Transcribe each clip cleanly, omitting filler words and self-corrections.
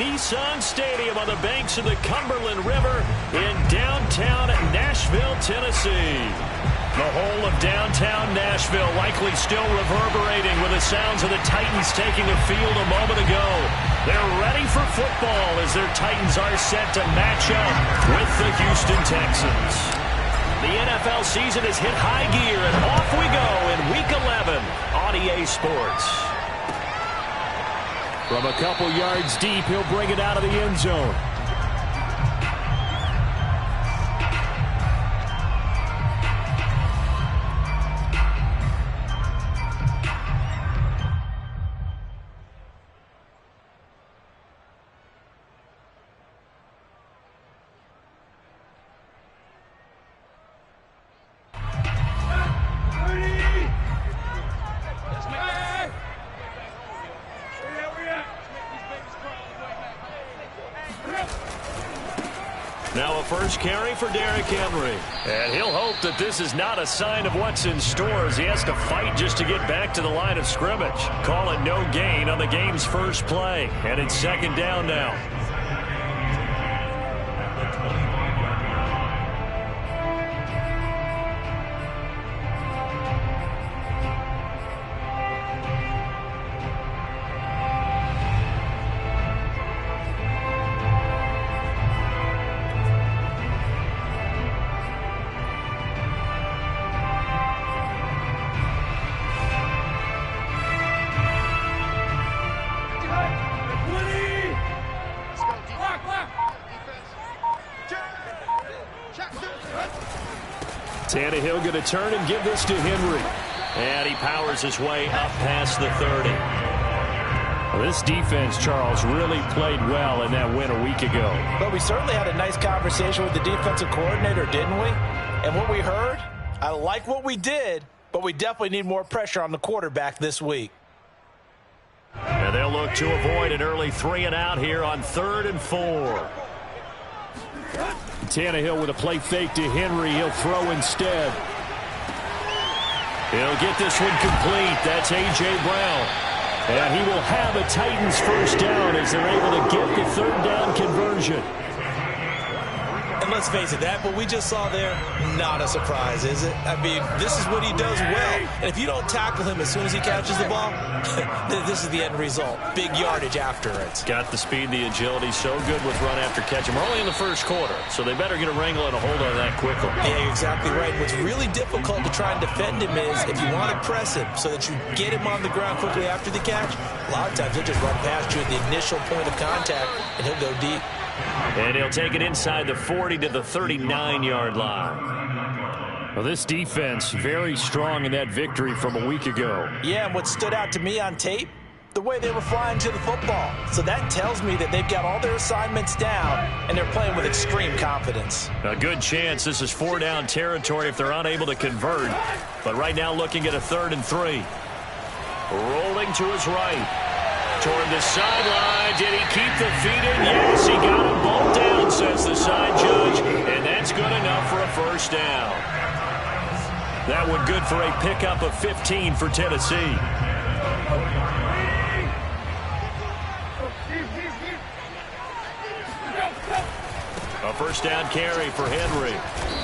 Nissan Stadium on the banks of the Cumberland River in downtown Nashville, Tennessee. The whole of downtown Nashville likely still reverberating with the sounds of the Titans taking the field a moment ago. They're ready for football as their Titans are set to match up with the Houston Texans. The NFL season has hit high gear, and off we go in Week 11 on EA Sports. From a couple yards deep, he'll bring it out of the end zone. Now a first carry for Derrick Henry. And he'll hope that this is not a sign of what's in store as he has to fight just to get back to the line of scrimmage. Call it no gain on the game's first play. And it's second down now. Tannehill going to turn and give this to Henry. And he powers his way up past the 30. Well, this defense, Charles, really played well in that win a week ago. But we certainly had a nice conversation with the defensive coordinator, didn't we? And what we heard, I like what we did, but we definitely need more pressure on the quarterback this week. And they'll look to avoid an early 3-and-out here on 3rd and 4. Tannehill with a play fake to Henry. He'll throw instead. He'll get this one complete. That's A.J. Brown. And he will have a Titans first down as they're able to get the 3rd down conversion. And let's face it, that what we just saw there, not a surprise, is it? I mean, this is what he does well. And if you don't tackle him as soon as he catches the ball, this is the end result. Big yardage after it. Got the speed, the agility, so good with run after catch. And we're only in the first quarter, so they better get a wrangle and a hold on that quickly. Yeah, you're exactly right. What's really difficult to try and defend him is if you want to press him so that you get him on the ground quickly after the catch, a lot of times he'll just run past you at the initial point of contact, and he'll go deep. And he'll take it inside the 40 to the 39-yard line. Well, this defense very strong in that victory from a week ago. Yeah, and what stood out to me on tape, the way they were flying to the football. So that tells me that they've got all their assignments down, and they're playing with extreme confidence. A good chance this is 4-down territory if they're unable to convert. But right now looking at a 3rd and 3. Rolling to his right. Toward the sideline. Did he keep the feet in? Yes, he got them both down, says the side judge. And that's good enough for a first down. That one good for a pickup of 15 for Tennessee. A first down carry for Henry.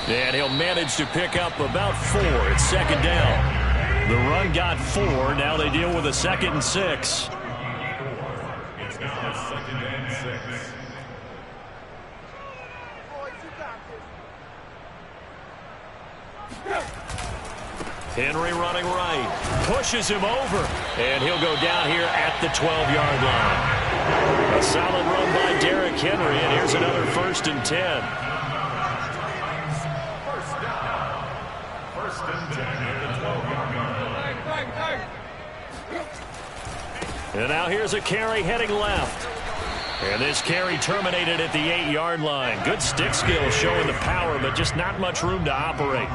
And he'll manage to pick up about 4. It's second down. The run got 4. Now they deal with a 2nd and 6. Henry running right. Pushes him over. And he'll go down here at the 12-yard line. A solid run by Derrick Henry. And here's another 1st and 10. First and 10 at the 12-yard line. And now here's a carry heading left. And this carry terminated at the 8-yard line. Good stick skill showing the power, but just not much room to operate.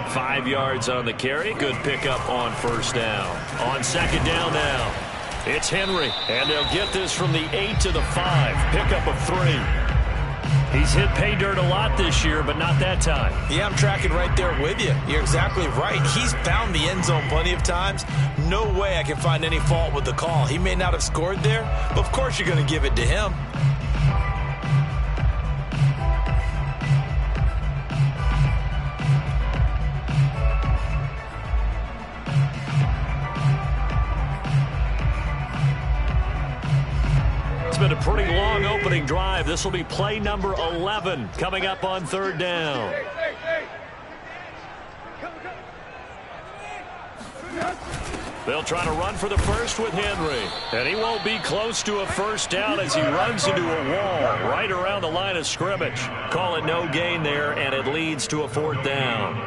5 yards on the carry. Good pickup on first down. On second down now, it's Henry. And they'll get this from the 8 to the 5. Pickup of 3. He's hit pay dirt a lot this year, but not that time. Yeah, I'm tracking right there with you. You're exactly right. He's found the end zone plenty of times. No way I can find any fault with the call. He may not have scored there, but of course you're going to give it to him. It's been a pretty long opening drive. This will be play number 11 coming up on third down. They'll try to run for the first with Henry. And he won't be close to a first down as he runs into a wall right around the line of scrimmage. Call it no gain there, and it leads to a fourth down.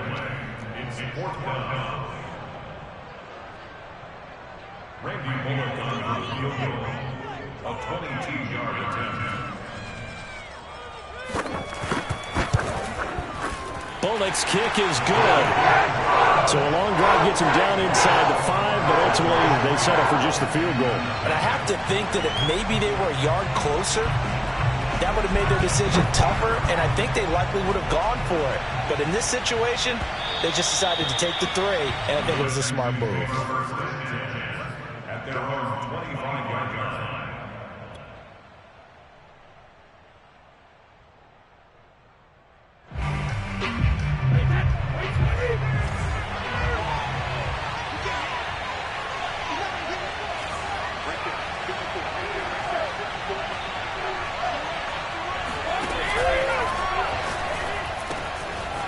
A 22-yard attempt. Bullock's kick is good. So a long drive gets him down inside the 5, but ultimately they settle for just the field goal. And I have to think that if maybe they were a yard closer, that would have made their decision tougher, and I think they likely would have gone for it. But in this situation, they just decided to take the 3, and I think it was a smart move. At their own 25-yard line.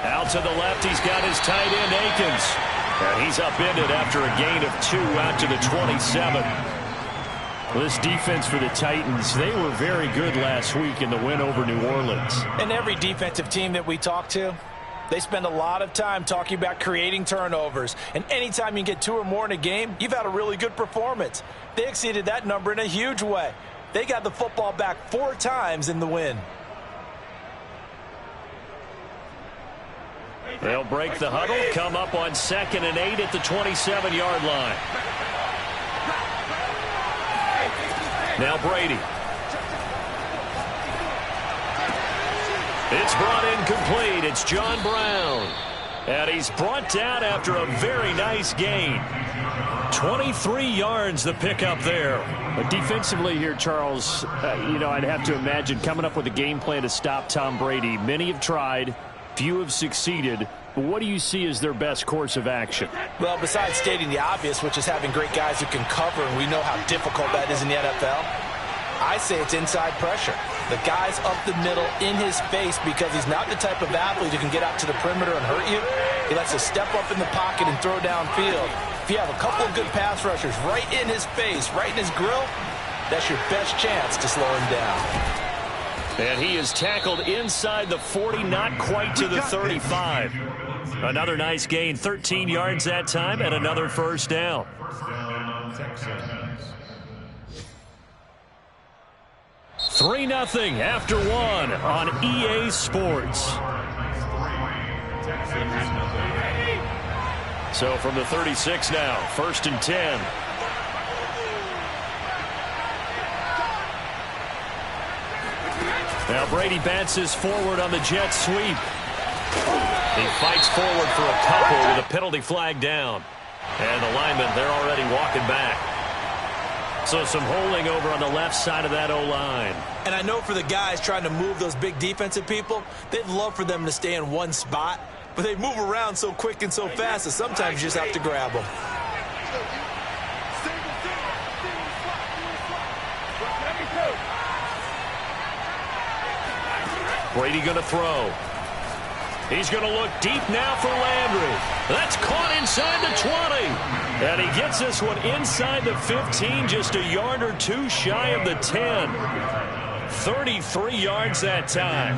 Out to the left, he's got his tight end, Akins. And he's upended after a gain of 2 out to the 27. Well, this defense for the Titans, they were very good last week in the win over New Orleans. And every defensive team that we talk to, they spend a lot of time talking about creating turnovers. And anytime you get 2 or more in a game, you've had a really good performance. They exceeded that number in a huge way. They got the football back 4 times in the win. They'll break the huddle, come up on 2nd and 8 at the 27-yard line. Now Brady. It's brought in complete. It's John Brown. And he's brought down after a very nice gain. 23 yards the pickup there. But defensively here, Charles, I'd have to imagine coming up with a game plan to stop Tom Brady. Many have tried. Few have succeeded. But what do you see as their best course of action? Well, besides stating the obvious, which is having great guys who can cover, and we know how difficult that is in the NFL, I say it's inside pressure. The guy's up the middle in his face because he's not the type of athlete who can get out to the perimeter and hurt you. He likes to step up in the pocket and throw downfield. If you have a couple of good pass rushers right in his face, right in his grill, that's your best chance to slow him down. And he is tackled inside the 40, not quite to the 35. Another nice gain, 13 yards that time, and another first down. 3-0 after 1 on EA Sports. So from the 36 now, 1st and 10. Now Brady bounces forward on the jet sweep. He fights forward for a couple with a penalty flag down. And the linemen, they're already walking back. So some holding over on the left side of that O-line. And I know for the guys trying to move those big defensive people, they'd love for them to stay in one spot. But they move around so quick and so fast that sometimes you just have to grab them. Brady going to throw. He's going to look deep now for Landry. That's caught inside the 20. And he gets this one inside the 15, just a yard or 2 shy of the 10. 33 yards that time.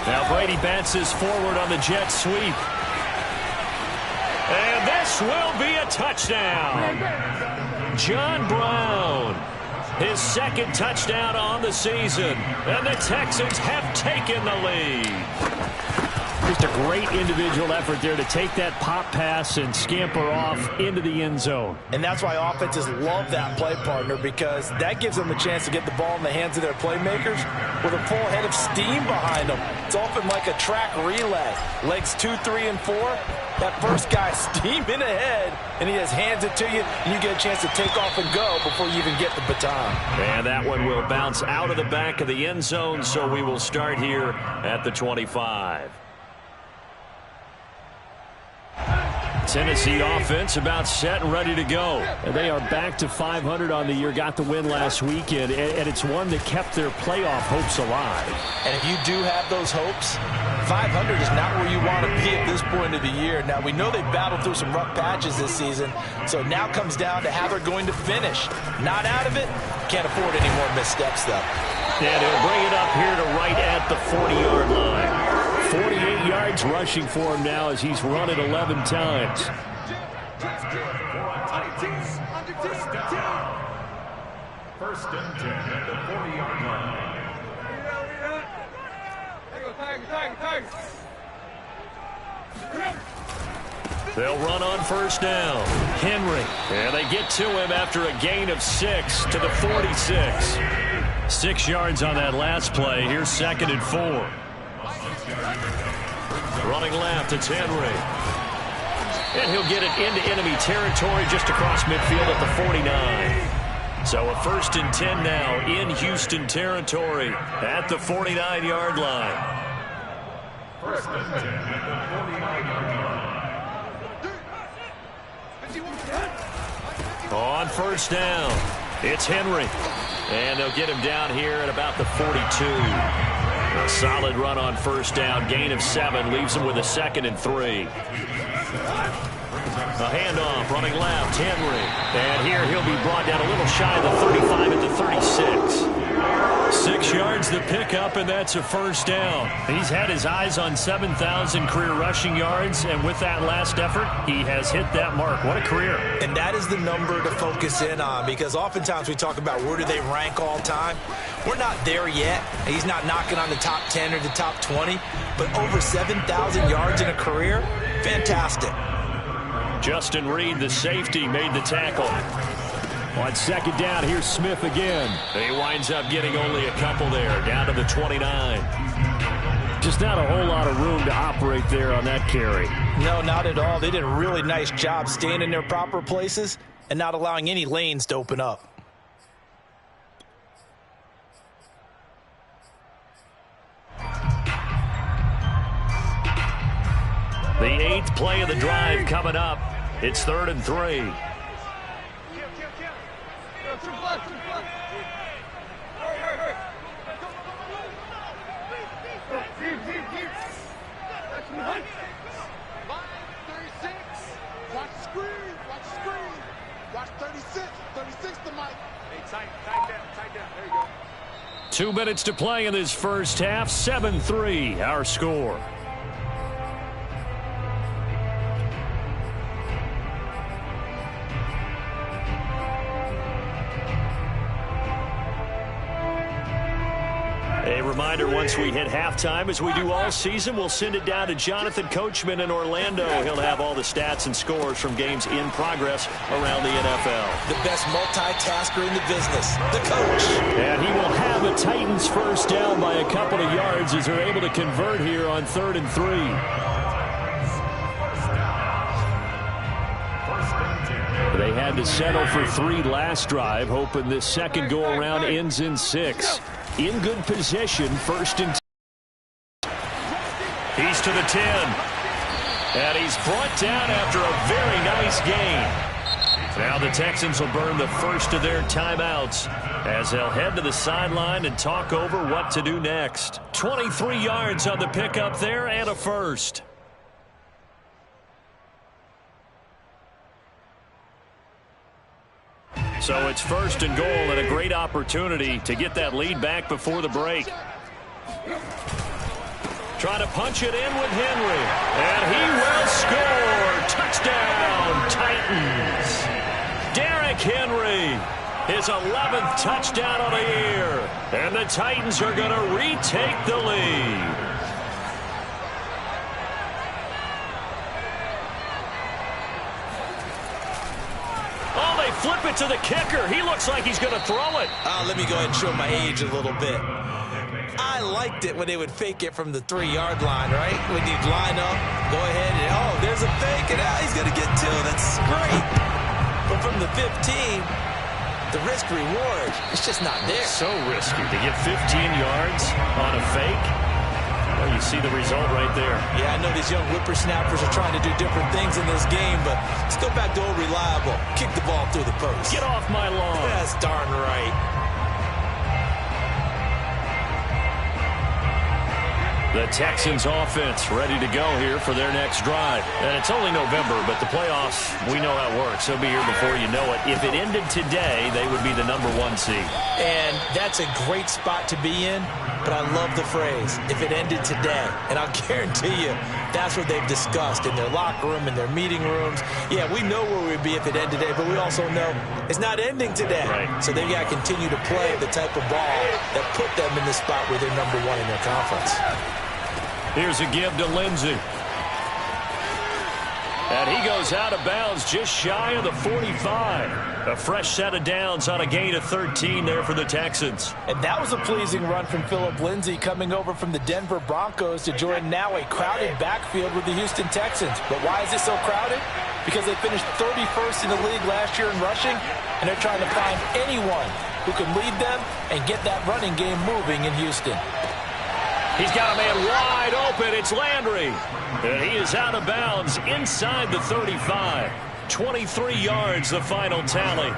Now Brady bounces forward on the jet sweep. And this will be a touchdown. John Brown, his 2nd touchdown on the season. And the Texans have taken the lead. Just a great individual effort there to take that pop pass and scamper off into the end zone. And that's why offenses love that play partner, because that gives them a chance to get the ball in the hands of their playmakers with a full head of steam behind them. It's often like a track relay. Legs 2, 3, and 4. That first guy steaming ahead, and he just hands it to you, and you get a chance to take off and go before you even get the baton. And that one will bounce out of the back of the end zone, so we will start here at the 25. Tennessee offense about set and ready to go. And they are back to 500 on the year, got the win last weekend, and it's one that kept their playoff hopes alive. And if you do have those hopes, 500 is not where you want to be at this point of the year. Now, we know they've battled through some rough patches this season, so it now comes down to how they're going to finish. Not out of it, can't afford any more missteps, though. And he'll bring it up here to right at the 40-yard line. 48 yards rushing for him now as he's run it 11 times. First and 10 at the 40-yard line. They'll run on first down. Henry. And they get to him after a gain of 6 to the 46. 6 yards on that last play. Here's 2nd and 4. Running left, it's Henry. And he'll get it into enemy territory just across midfield at the 49. So a 1st and 10 now in Houston territory at the 49-yard line. 1st and 10 at the 49-yard line. On first down, it's Henry. And they'll get him down here at about the 42. A solid run on first down. Gain of 7 leaves him with a 2nd and 3. A handoff, running left, Henry. And here he'll be brought down a little shy of the 35 at the 36. 6 yards to pick up, and that's a first down. He's had his eyes on 7,000 career rushing yards, and with that last effort, he has hit that mark. What a career. And that is the number to focus in on, because oftentimes we talk about where do they rank all time. We're not there yet. He's not knocking on the top 10 or the top 20, but over 7,000 yards in a career, fantastic. Justin Reed, the safety, made the tackle. On 2nd down, here's Smith again. He winds up getting only a couple there, down to the 29. Just not a whole lot of room to operate there on that carry. No, not at all. They did a really nice job staying in their proper places and not allowing any lanes to open up. The 8th play of the drive coming up. It's 3rd and 3. Watch screen. Watch 36 the mic. Hey, tight down. There you go. 2 minutes to play in this first half. 7-3, our score. A reminder, once we hit halftime, as we do all season, we'll send it down to Jonathan Coachman in Orlando. He'll have all the stats and scores from games in progress around the NFL. The best multitasker in the business, the coach. And he will have the Titans first down by a couple of yards as they're able to convert here on 3rd and 3. They had to settle for 3 last drive, hoping this second go-around ends in 6. In good position, 1st and 10. He's to the 10. And he's brought down after a very nice gain. Now the Texans will burn the first of their timeouts as they'll head to the sideline and talk over what to do next. 23 yards on the pickup there and a first. So it's 1st and goal and a great opportunity to get that lead back before the break. Trying to punch it in with Henry. And he will score. Touchdown, Titans. Derrick Henry, his 11th touchdown of the year. And the Titans are going to retake the lead. to the kicker. He looks like he's going to throw it. Let me go ahead and show my age a little bit. I liked it when they would fake it from the 3-yard line, right? When you'd line up, go ahead, and there's a fake, and he's going to get 2. That's great. But from the 15, the risk-reward, it's just not there. So risky to get 15 yards on a fake. Well, you see the result right there. Yeah, I know these young whippersnappers are trying to do different things in this game, but let's go back to old reliable. Kick the ball through the post. Get off my lawn. That's darn right. The Texans offense ready to go here for their next drive. And it's only November, but the playoffs, we know how it works. They'll be here before you know it. If it ended today, they would be the #1 seed. And that's a great spot to be in, but I love the phrase, if it ended today. And I'll guarantee you, that's what they've discussed in their locker room, in their meeting rooms. Yeah, we know where we'd be if it ended today, but we also know it's not ending today. Right. So they've got to continue to play the type of ball that put them in the spot where they're #1 in their conference. Here's a give to Lindsey. And he goes out of bounds just shy of the 45. A fresh set of downs on a gain of 13 there for the Texans. And that was a pleasing run from Phillip Lindsay coming over from the Denver Broncos to join now a crowded backfield with the Houston Texans. But why is it so crowded? Because they finished 31st in the league last year in rushing, and they're trying to find anyone who can lead them and get that running game moving in Houston. He's got a man wide open. It's Landry. And he is out of bounds inside the 35. 23 yards, the final tally.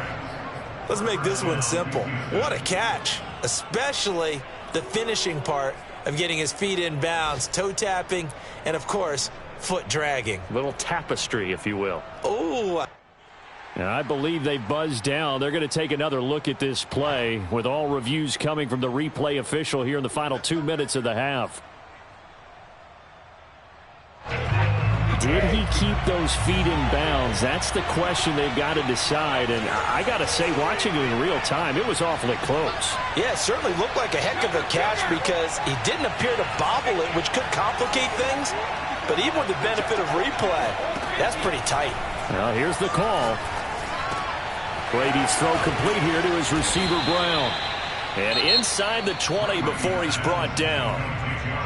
Let's make this one simple. What a catch, especially the finishing part of getting his feet in bounds, toe tapping, and, of course, foot dragging. Little tapestry, if you will. Oh. And I believe they buzzed down. They're going to take another look at this play with all reviews coming from the replay official here in the final 2 minutes of the half. Did he keep those feet in bounds? That's the question they've got to decide. And I got to say, watching it in real time, it was awfully close. Yeah, it certainly looked like a heck of a catch because he didn't appear to bobble it, which could complicate things. But even with the benefit of replay, that's pretty tight. Well, here's the call. Brady's throw complete here to his receiver, Brown. And inside the 20 before he's brought down.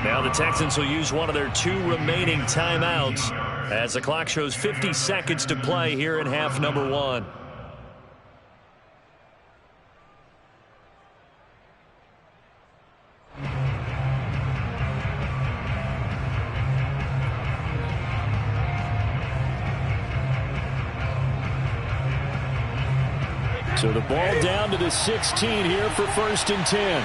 Now the Texans will use one of their 2 remaining timeouts as the clock shows 50 seconds to play here in half number 1. So the ball down to the 16 here for 1st and 10.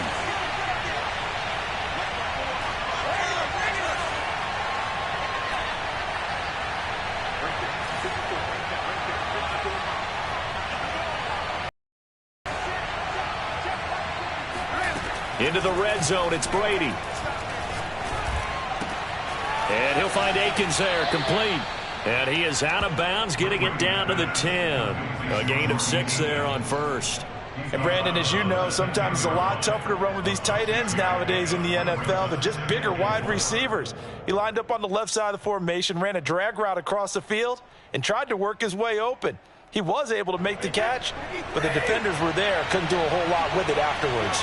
Into the red zone, it's Brady. And he'll find Akins there, complete. And he is out of bounds, getting it down to the 10. A gain of 6 there on 1st. And, Brandon, as you know, sometimes it's a lot tougher to run with these tight ends nowadays in the NFL. They're just bigger wide receivers. He lined up on the left side of the formation, ran a drag route across the field, and tried to work his way open. He was able to make the catch, but the defenders were there, couldn't do a whole lot with it afterwards.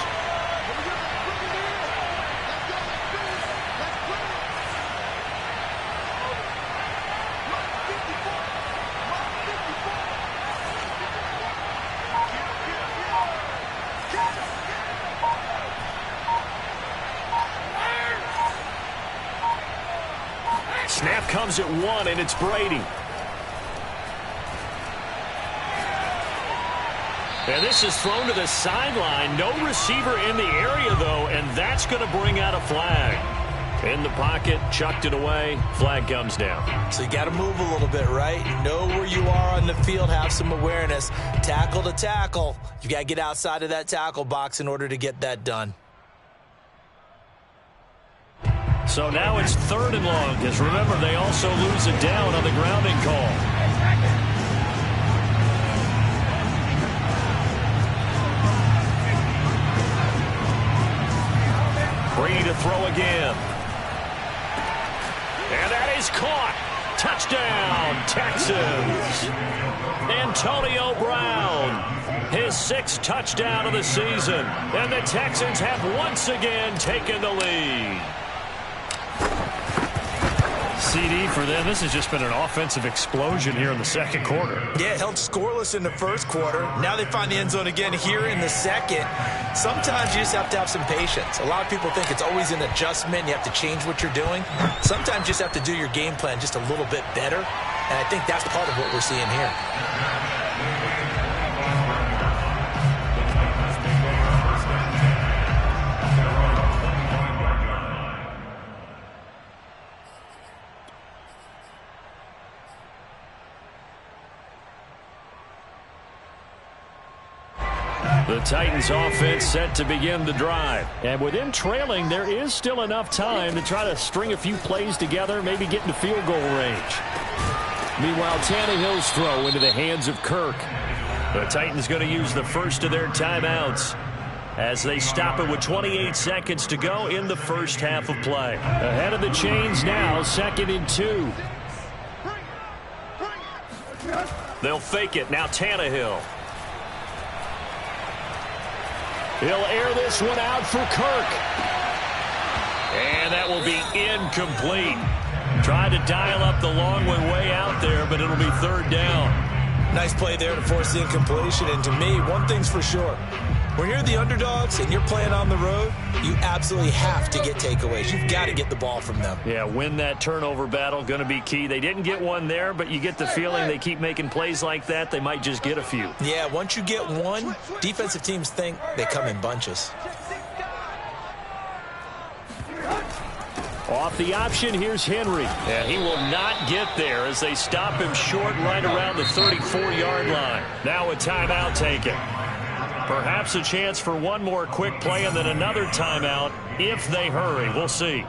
Snap comes at 1, and it's Brady. And this is thrown to the sideline. No receiver in the area, though, and that's going to bring out a flag. In the pocket, chucked it away, flag comes down. So you got to move a little bit, right? Know where you are on the field, have some awareness. Tackle to tackle. You got to get outside of that tackle box in order to get that done. So now it's 3rd and long, because remember, they also lose it down on the grounding call. Brady to throw again. And that is caught. Touchdown, Texans. Antonio Brown, his 6th touchdown of the season. And the Texans have once again taken the lead. CD for them. This has just been an offensive explosion here in the second quarter. Yeah, held scoreless in the first quarter. Now they find the end zone again here in the second. Sometimes you just have to have some patience. A lot of people think it's always an adjustment. You have to change what you're doing. Sometimes you just have to do your game plan just a little bit better. And I think that's part of what we're seeing here. The Titans offense set to begin the drive. And with them trailing, there is still enough time to try to string a few plays together, maybe get into field goal range. Meanwhile, Tannehill's throw into the hands of Kirk. The Titans going to use the first of their timeouts as they stop it with 28 seconds to go in the first half of play. Ahead of the chains now, 2nd and 2. They'll fake it. Now Tannehill. He'll air this one out for Kirk. And that will be incomplete. Tried to dial up the long way out there, but it'll be 3rd down. Nice play there to force the incompletion. And to me, one thing's for sure. When you're the underdogs and you're playing on the road, you absolutely have to get takeaways. You've got to get the ball from them. Yeah, win that turnover battle, going to be key. They didn't get one there, but you get the feeling they keep making plays like that, they might just get a few. Yeah, once you get one, defensive teams think they come in bunches. Off the option, here's Henry. Yeah, he will not get there as they stop him short right around the 34-yard line. Now a timeout taken. Perhaps a chance for one more quick play and then another timeout if they hurry. We'll see.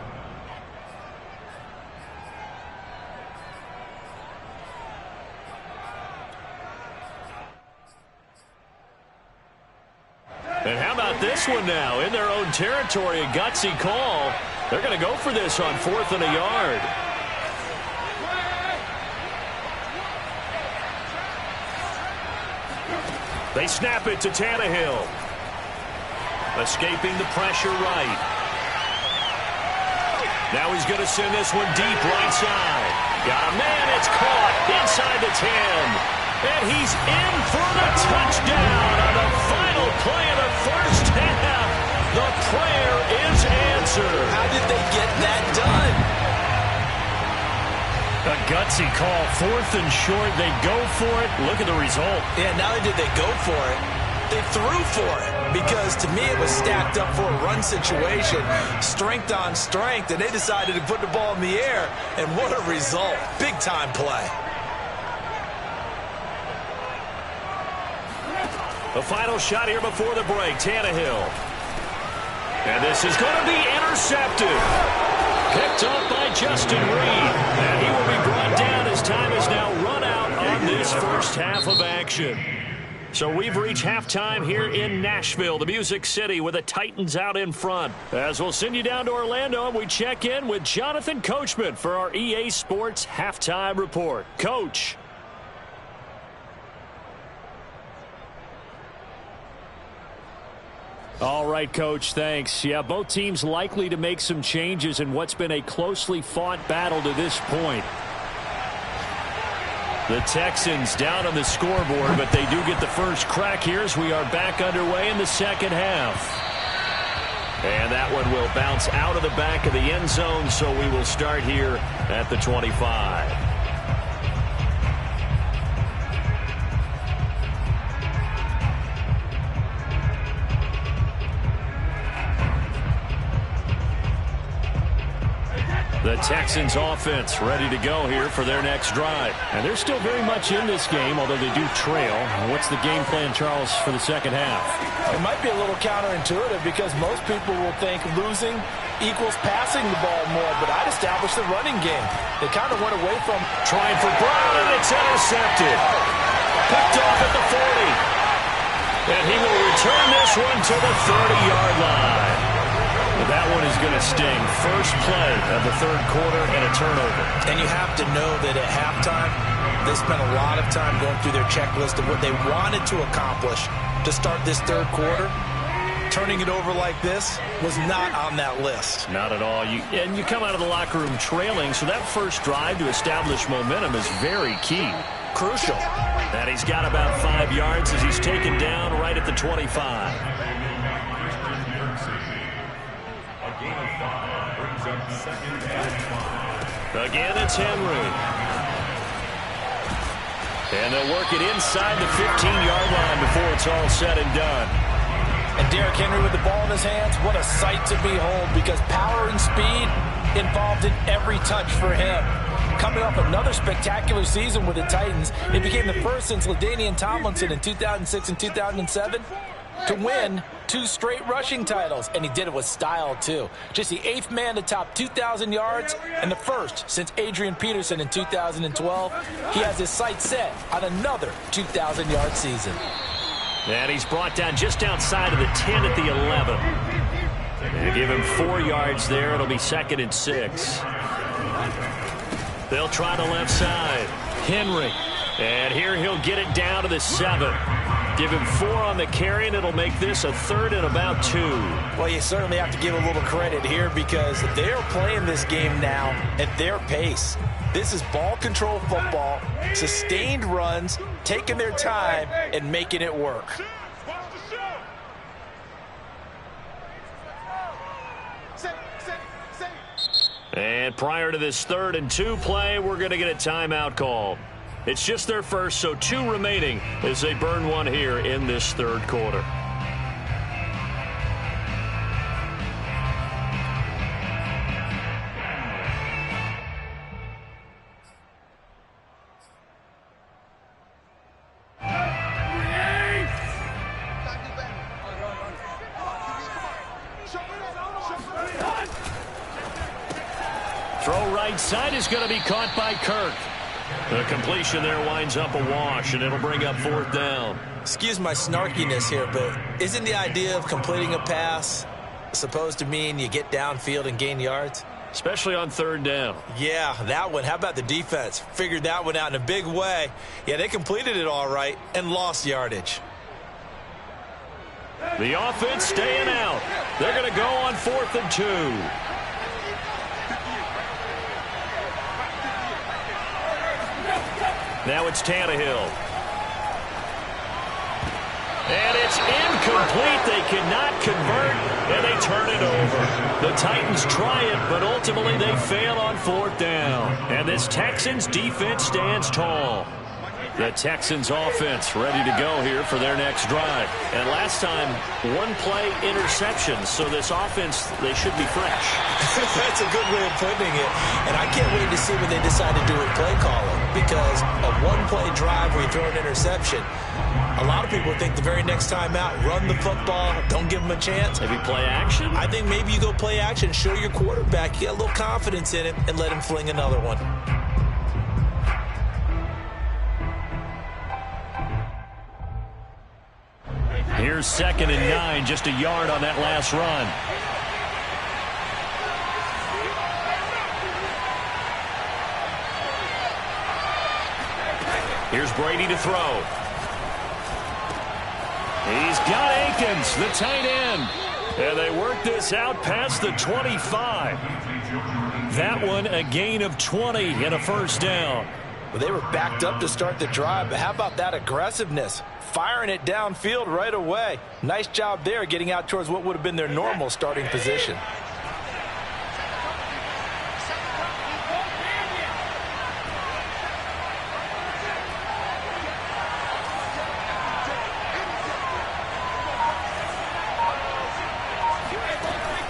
And how about this one now? In their own territory, a gutsy call. They're going to go for this on 4th and a yard. They snap it to Tannehill. Escaping the pressure right. Now he's going to send this one deep right side. Got a man, it's caught inside the 10. And he's in for the touchdown on the final play of the first half. The prayer is answered. How did they get that done? A gutsy call, 4th and short. They go for it. Look at the result. Yeah, not only did they go for it, they threw for it. Because to me, it was stacked up for a run situation. Strength on strength, and they decided to put the ball in the air. And what a result. Big-time play. The final shot here before the break, Tannehill. And this is going to be intercepted. Picked up by Justin Reed. And he will be brought down as time is now run out on this first half of action. So we've reached halftime here in Nashville, the Music City, with the Titans out in front. As we'll send you down to Orlando, and we check in with Jonathan Coachman for our EA Sports Halftime Report. Coach. All right, Coach, thanks. Yeah, both teams likely to make some changes in what's been a closely fought battle to this point. The Texans down on the scoreboard, but they do get the first crack here as we are back underway in the second half. And that one will bounce out of the back of the end zone, so we will start here at the 25. The Texans offense ready to go here for their next drive. And they're still very much in this game, although they do trail. What's the game plan, Charles, for the second half? It might be a little counterintuitive because most people will think losing equals passing the ball more, but I'd establish the running game. They kind of went away from trying for Brown, and it's intercepted. Picked off at the 40. And he will return this one to the 30-yard line. That one is going to Interesting first play of the third quarter and a turnover. And you have to know that at halftime, they spent a lot of time going through their checklist of what they wanted to accomplish to start this third quarter. Turning it over like this was not on that list. Not at all. And you come out of the locker room trailing, so that first drive to establish momentum is very key. Crucial. And he's got about 5 yards as he's taken down right at the 25. Again, it's Henry. And they'll work it inside the 15-yard line before it's all said and done. And Derrick Henry with the ball in his hands, what a sight to behold, because power and speed involved in every touch for him. Coming off another spectacular season with the Titans, it became the first since LaDainian Tomlinson in 2006 and 2007 to win 2 straight rushing titles, and he did it with style too. Just the 8th man to top 2,000 yards and the first since Adrian Peterson in 2012. He has his sights set on another 2,000-yard season. And he's brought down just outside of the 10 at the 11. They give him 4 yards there. It'll be 2nd and 6. They'll try the left side. Henry. And here he'll get it down to the 7. Give him 4 on the carry, and it'll make this a 3rd and about 2. Well, you certainly have to give a little credit here because they're playing this game now at their pace. This is ball control football, sustained runs, taking their time, and making it work. And prior to this 3rd and 2 play, we're going to get a timeout call. It's just their first, so 2 remaining as they burn one here in this third quarter. Throw right side is going to be caught by Kirk. The completion there winds up a wash, and it'll bring up 4th down. Excuse my snarkiness here, but isn't the idea of completing a pass supposed to mean you get downfield and gain yards? Especially on 3rd down. Yeah, that one. How about the defense? Figured that one out in a big way. Yeah, they completed it all right and lost yardage. The offense staying out. They're going to go on 4th and 2. Now it's Tannehill. And it's incomplete. They cannot convert, and they turn it over. The Titans try it, but ultimately they fail on 4th down. And this Texans defense stands tall. The Texans offense ready to go here for their next drive. And last time, 1-play interception. So this offense, they should be fresh. That's a good way of putting it. And I can't wait to see what they decide to do with play calling. Because a 1-play drive where you throw an interception, a lot of people think the very next time out, run the football, don't give them a chance. Maybe play action? I think maybe you go play action, show your quarterback, you get a little confidence in him, and let him fling another one. Here's 2nd and 9, just a yard on that last run. Here's Brady to throw. He's got Akins, the tight end. And they work this out past the 25. That one a gain of 20 and a 1st down. Well, they were backed up to start the drive, but how about that aggressiveness? Firing it downfield right away. Nice job there getting out towards what would have been their normal starting position.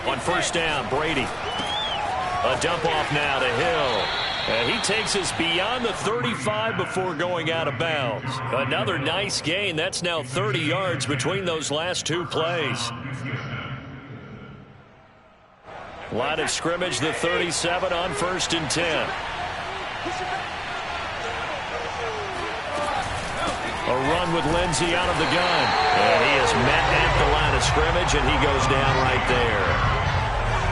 On 1st down, Brady. A dump off now to Hill. And he takes us beyond the 35 before going out of bounds. Another nice gain. That's now 30 yards between those last 2 plays. Line of scrimmage, the 37 on 1st and 10. A run with Lindsey out of the gun. And he is met at the line of scrimmage, and he goes down right there.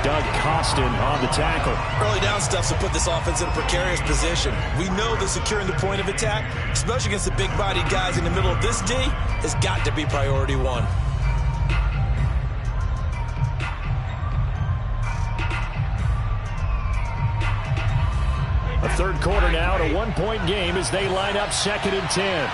Doug Costin on the tackle. Early down stuff to put this offense in a precarious position. We know that securing the point of attack, especially against the big-bodied guys in the middle of this D, has got to be priority one. A third quarter now, a one-point game as they line up 2nd and 10.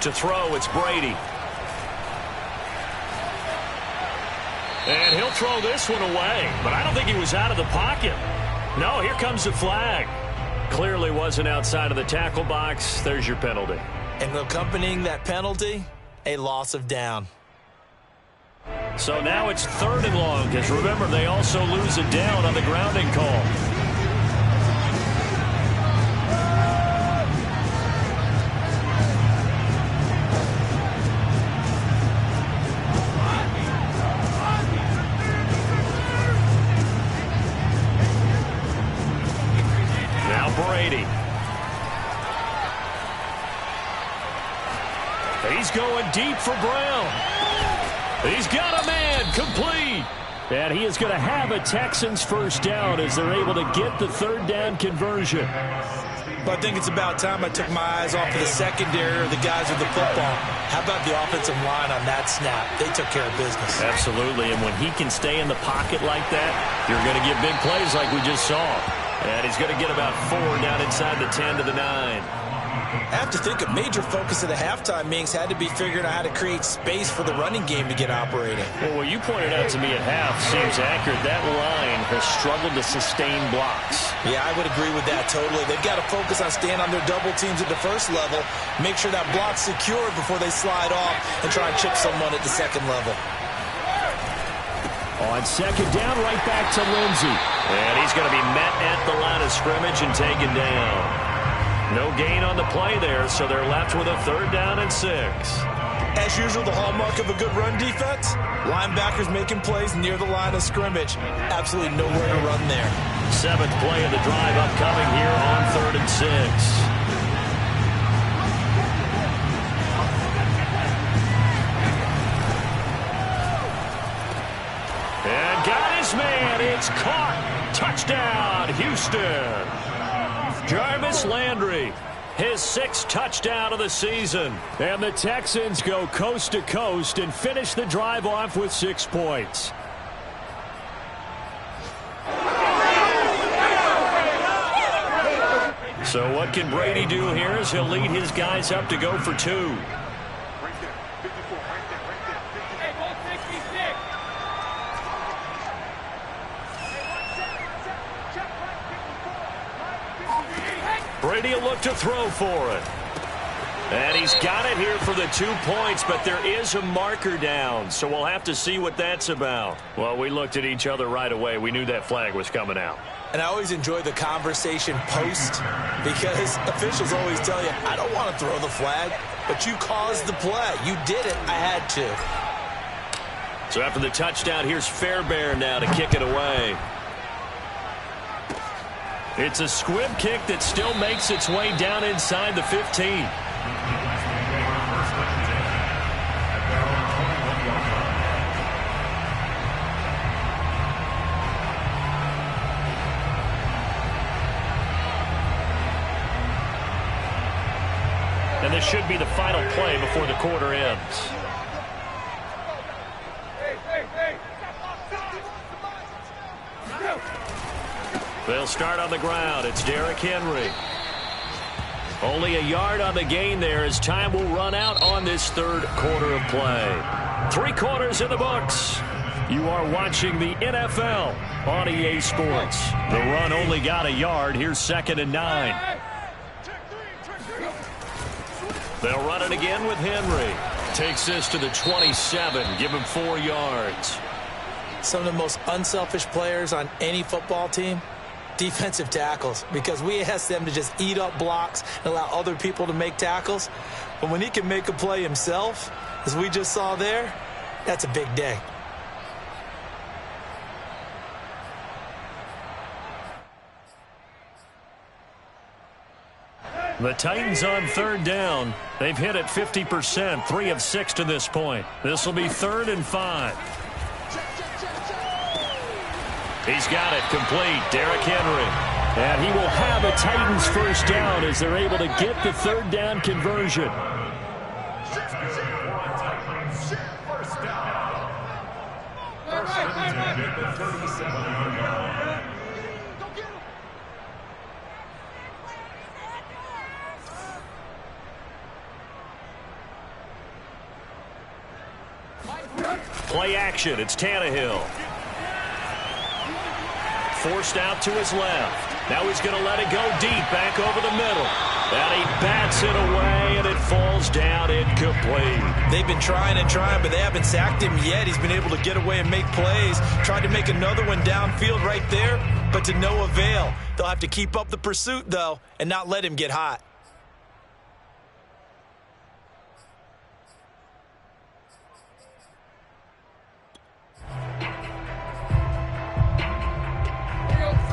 To throw, it's Brady. And he'll throw this one away, but I don't think he was out of the pocket. No, here comes the flag. Clearly wasn't outside of the tackle box. There's your penalty. And accompanying that penalty, a loss of down. So now it's 3rd and long, because remember, they also lose a down on the grounding call. Brady. He's going deep for Brown. He's got a man, complete. And he is going to have a Texans first down as they're able to get the 3rd down conversion. But I think it's about time I took my eyes off of the secondary or the guys with the football. How about the offensive line on that snap? They took care of business. Absolutely, and when he can stay in the pocket like that, you're going to get big plays like we just saw. And he's going to get about 4 down inside the 10 to the 9. I have to think a major focus of the halftime meetings had to be figuring out how to create space for the running game to get operating. Well, what you pointed out to me at half seems accurate. That line has struggled to sustain blocks. Yeah, I would agree with that totally. They've got to focus on staying on their double teams at the first level, make sure that block's secure before they slide off and try and chip someone at the second level. On 2nd down, right back to Lindsey. And he's going to be met at the line of scrimmage and taken down. No gain on the play there, so they're left with a 3rd down and 6. As usual, the hallmark of a good run defense, linebackers making plays near the line of scrimmage. Absolutely nowhere to run there. 7th play of the drive upcoming here on 3rd and 6. And got his man. It's caught. Touchdown, Houston. Jarvis Landry, his 6th touchdown of the season. And the Texans go coast to coast and finish the drive off with 6 points. So what can Brady do here as he'll lead his guys up to go for 2. Brady will look to throw for it. And he's got it here for the 2 points, but there is a marker down, so we'll have to see what that's about. Well, we looked at each other right away. We knew that flag was coming out. And I always enjoy the conversation post because officials always tell you, I don't want to throw the flag, but you caused the play. You did it. I had to. So after the touchdown, here's Fairbairn now to kick it away. It's a squib kick that still makes its way down inside the 15. And this should be the final play before the quarter ends. They'll start on the ground. It's Derrick Henry. Only a yard on the gain there as time will run out on this 3rd quarter of play. 3 quarters in the books. You are watching the NFL on EA Sports. The run only got a yard. Here's 2nd and 9. They'll run it again with Henry. Takes this to the 27. Give him 4 yards. Some of the most unselfish players on any football team, defensive tackles, because we ask them to just eat up blocks and allow other people to make tackles. But when he can make a play himself, as we just saw there, that's a big day. The Titans on third down. They've hit it 50%, 3 of 6 to this point. This will be 3rd and 5. He's got it complete. Derrick Henry. And he will have a Titans first down as they're able to get the 3rd down conversion. Play action. It's Tannehill. Forced out to his left. Now he's going to let it go deep back over the middle. And he bats it away, and it falls down incomplete. They've been trying and trying, but they haven't sacked him yet. He's been able to get away and make plays. Tried to make another one downfield right there, but to no avail. They'll have to keep up the pursuit, though, and not let him get hot.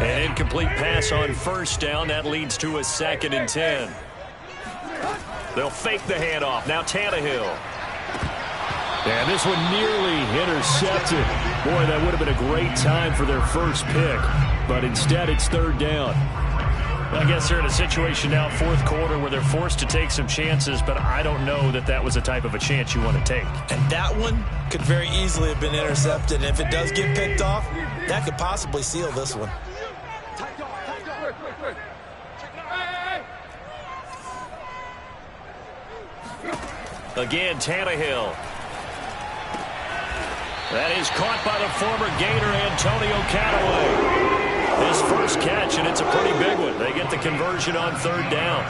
An incomplete pass on first down. That leads to a 2nd and 10. They'll fake the handoff. Now Tannehill. And this one nearly intercepted. Boy, that would have been a great time for their first pick. But instead, it's 3rd down. I guess they're in a situation now, 4th quarter, where they're forced to take some chances, but I don't know that that was the type of a chance you want to take. And that one could very easily have been intercepted. And if it does get picked off, that could possibly seal this one. Again, Tannehill. That is caught by the former Gator, Antonio Callaway. His first catch, and it's a pretty big one. They get the conversion on 3rd down.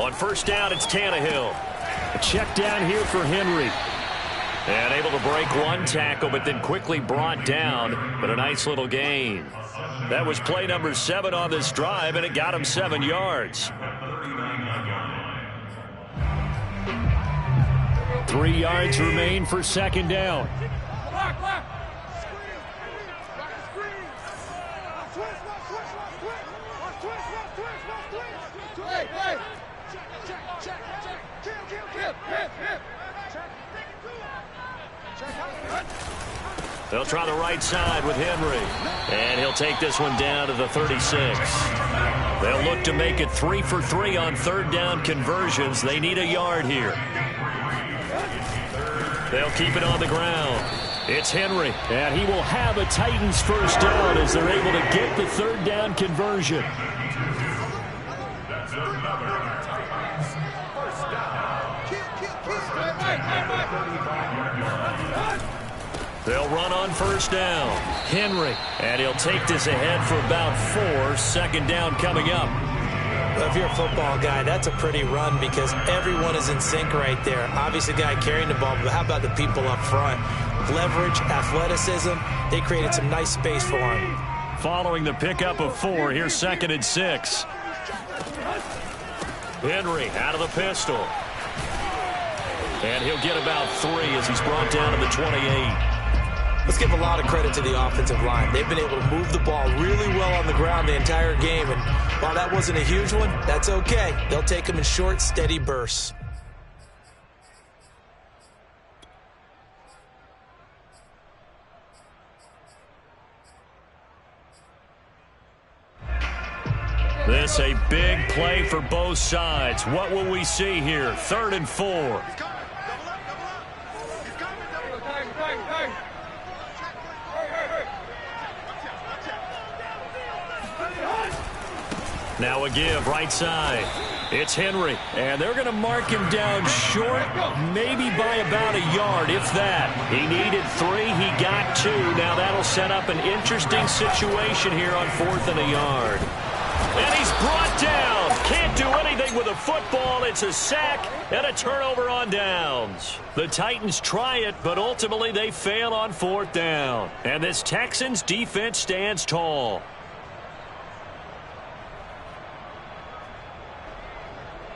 On first down, it's Tannehill. A check down here for Henry. And able to break one tackle, but then quickly brought down. But a nice little gain. That was play number 7 on this drive, and it got him 7 yards. 3 yards remain for 2nd down. They'll try the right side with Henry. And he'll take this one down to the 36. They'll look to make it 3 for 3 on 3rd down conversions. They need a yard here. They'll keep it on the ground. It's Henry. And he will have a Titans first down as they're able to get the 3rd down conversion. They'll run on first down. Henry. And he'll take this ahead for about 4. 2nd down coming up. Well, if you're a football guy, that's a pretty run because everyone is in sync right there. Obviously, the guy carrying the ball, but how about the people up front? Leverage, athleticism, they created some nice space for him. Following the pickup of 4, here's 2nd and 6. Henry out of the pistol. And he'll get about 3 as he's brought down to the 28. Let's give a lot of credit to the offensive line. They've been able to move the ball really well on the ground the entire game. And while that wasn't a huge one, that's okay. They'll take them in short, steady bursts. This a big play for both sides. What will we see here? 3rd and 4. Now a give right side. It's Henry. And they're going to mark him down short, maybe by about a yard, if that. He needed 3. He got 2. Now that'll set up an interesting situation here on 4th and a yard. And he's brought down. Can't do anything with a football. It's a sack and a turnover on downs. The Titans try it, but ultimately they fail on 4th down. And this Texans defense stands tall.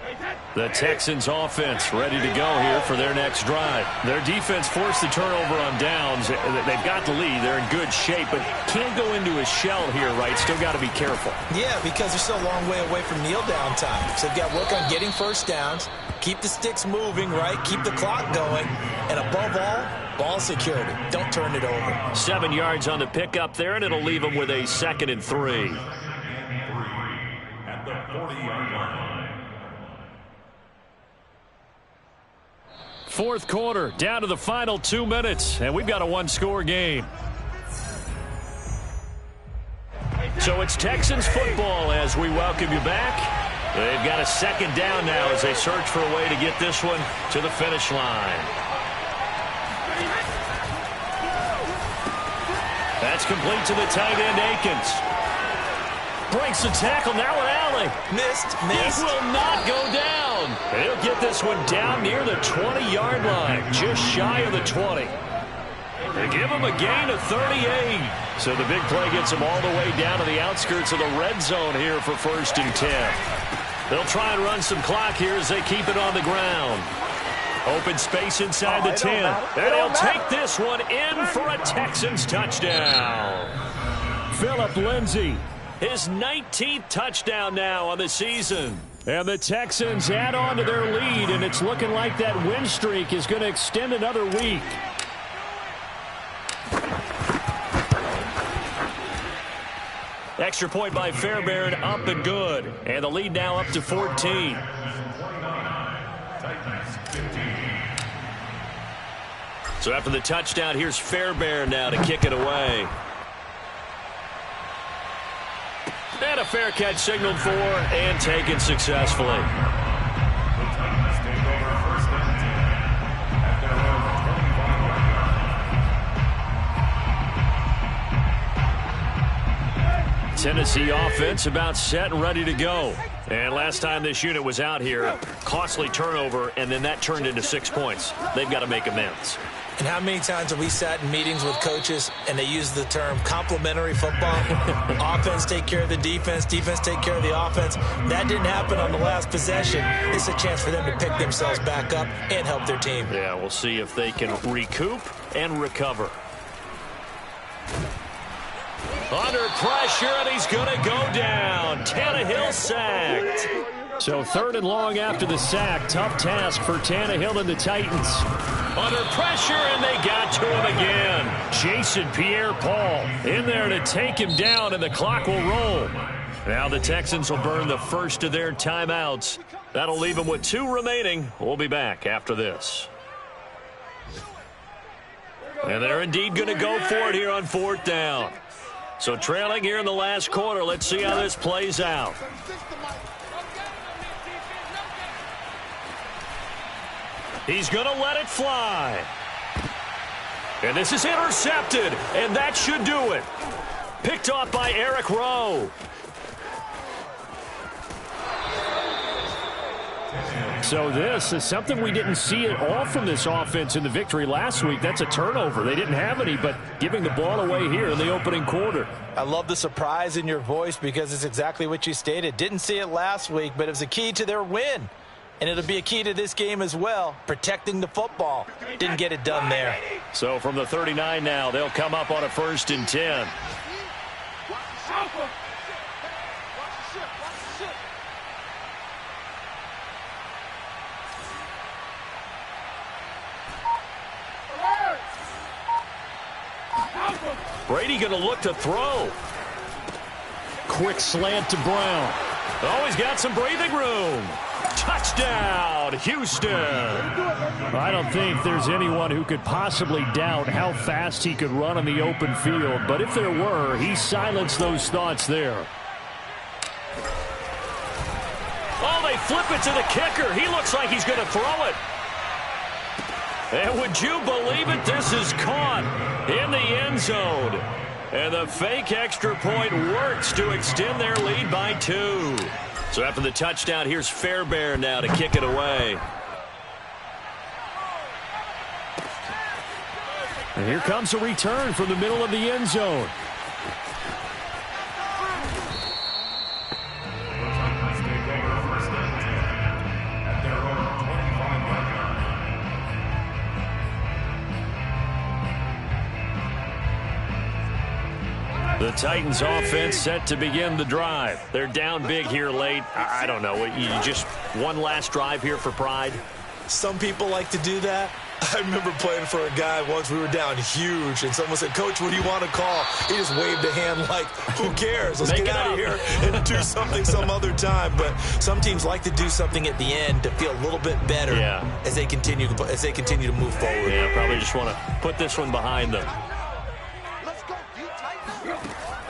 Hey, The Texans offense ready to go here for their next drive. Their defense forced the turnover on downs. They've got the lead. They're in good shape, but can't go into a shell here, right? Still got to be careful. Yeah, because they're still a long way away from kneel down time. So they've got to work on getting first downs, keep the sticks moving, right? Keep the clock going. And above all, ball security. Don't turn it over. 7 yards on the pickup there, and it'll leave them with a 2nd and 3. At the 40-yard line. Fourth quarter, down to the final 2 minutes, and we've got a one-score game. So it's Texans football as we welcome you back. They've got a 2nd down now as they search for a way to get this one to the finish line. That's complete to the tight end, Akins. Breaks the tackle, now an alley. Missed. It will not go down. He'll get this one down near the 20-yard line, just shy of the 20. They give him a gain of 38. So the big play gets him all the way down to the outskirts of the red zone here for 1st and 10. They'll try and run some clock here as they keep it on the ground. Open space inside the 10. And he'll take this one in for a Texans touchdown. Phillip Lindsay, his 19th touchdown now on the season. And the Texans add on to their lead, and it's looking like that win streak is going to extend another week. Extra point by Fairbairn, up and good. And the lead now up to 14. So after the touchdown, here's Fairbairn now to kick it away. And a fair catch signaled for and taken successfully. Tennessee offense about set and ready to go. And last time this unit was out here, costly turnover, and then that turned into 6 points. They've got to make amends. And how many times have we sat in meetings with coaches and they use the term complementary football? Offense take care of the defense, defense take care of the offense. That didn't happen on the last possession. It's a chance for them to pick themselves back up and help their team. Yeah, we'll see if they can recoup and recover. Under pressure, and he's going to go down. Tannehill sacked. So 3rd and long after the sack. Tough task for Tannehill and the Titans. Under pressure, and they got to him again. Jason Pierre-Paul in there to take him down, and the clock will roll. Now the Texans will burn the first of their timeouts. That'll leave them with 2 remaining. We'll be back after this. And they're indeed going to go for it here on 4th down. So trailing here in the last quarter. Let's see how this plays out. He's going to let it fly. And this is intercepted, and that should do it. Picked off by Eric Rowe. So this is something we didn't see at all from this offense in the victory last week. That's a turnover. They didn't have any, but giving the ball away here in the opening quarter. I love the surprise in your voice because it's exactly what you stated. Didn't see it last week, but it was a key to their win. And it'll be a key to this game as well, protecting the football. Didn't get it done there. So from the 39 now, they'll come up on a 1st and 10. Brady going to look to throw. Quick slant to Brown. Oh, he's got some breathing room. Touchdown, Houston. I don't think there's anyone who could possibly doubt how fast he could run on the open field. But if there were, he silenced those thoughts there. Oh, they flip it to the kicker. He looks like he's going to throw it. And would you believe it? This is caught in the end zone. And the fake extra point works to extend their lead by 2. So after the touchdown, here's Fairbairn now to kick it away. And here comes a return from the middle of the end zone. The Titans offense set to begin the drive. They're down big here late. I don't know. You just one last drive here for pride? Some people like to do that. I remember playing for a guy once. We were down huge, and someone said, "Coach, what do you want to call?" He just waved a hand like, who cares? Let's get out of here and do something some other time. But some teams like to do something at the end to feel a little bit better as they continue to move forward. Yeah, probably just want to put this one behind them.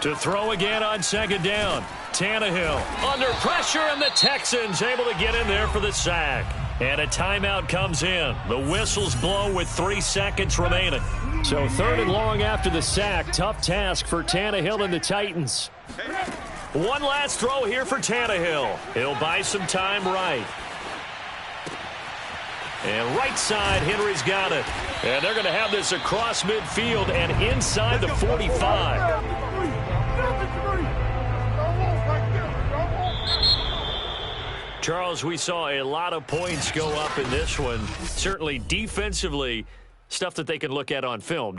To throw again on second down. Tannehill under pressure, and the Texans able to get in there for the sack. And a timeout comes in. The whistles blow with 3 seconds remaining. So 3rd and long after the sack. Tough task for Tannehill and the Titans. One last throw here for Tannehill. He'll buy some time right. And right side, Henry's got it. And they're going to have this across midfield and inside the 45. Charles, we saw a lot of points go up in this one. Certainly defensively, stuff that they can look at on film.